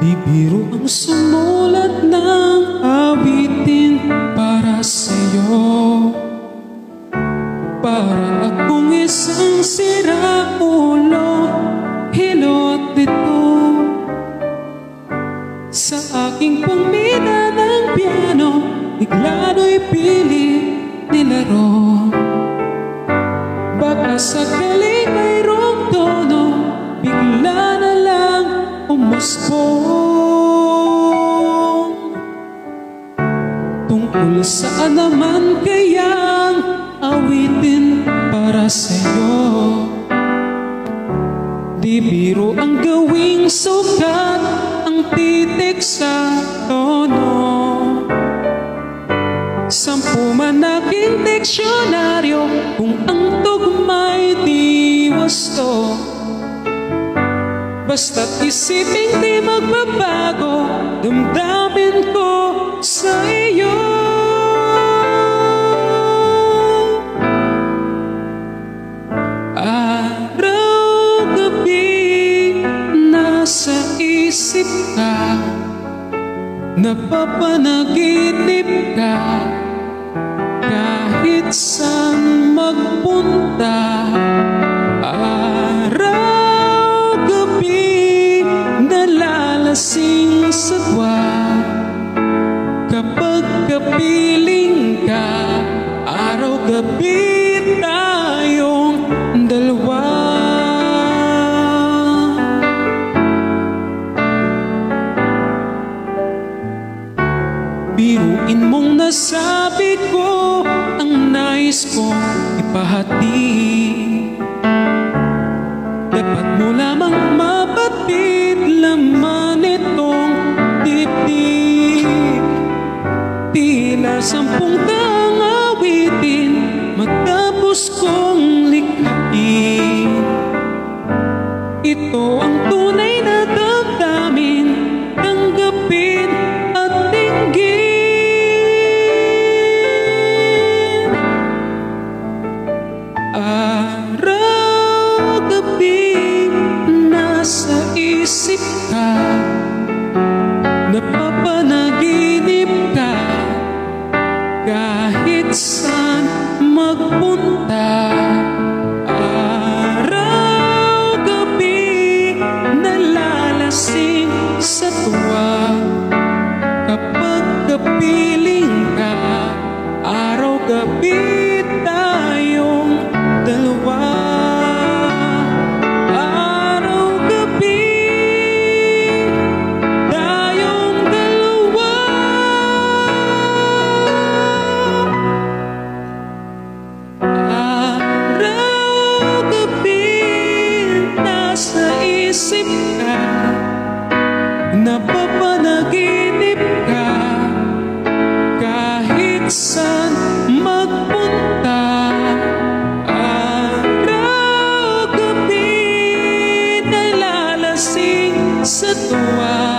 Di biro ang sumulat ng awitin para sa'yo. Para akong isang siraulo, hilot dito sa aking pumila ng piano. Bigla do'y pilit nilaro. Baka sakali mayroong tono, bigla na lang umusbong. Tungkol saan naman kayang awitin para sa'yo? Di biro ang gawing sukat ang titik sa tono. 10 man aking diksyonaryo kung ang tugma'y di wasto. Basta't isiping di magbabago, damdamin ko sa iyo. Araw-gabi nasa isip ka, napapanaginip ka. Kahit saan magpunta, araw-gabi nalalasing sa tuwa. Kapag kapiling ka, araw-gabi tayong dalawa. Biruin mong nasabi ko ang nais kong ipahati. Dapat mo lamang mapatid laman itong dibdib. Tila 10 taong awitin matapos kong likhain. Ito ang tunay na damdamin, tanggapin at dinggin. Araw-gabi nasa isip ka, napapanaginip ka. Kahit saan magpunta, araw-gabi nalalasing sa tuwa. Kapag kapiling ka, araw-gabi tayong dalawa. Araw-gabi tayong dalawa. Araw-gabi nasa isip ka, napapanaginip ka. Kahit saan magpunta, araw-gabi nalalasing sa tuwa.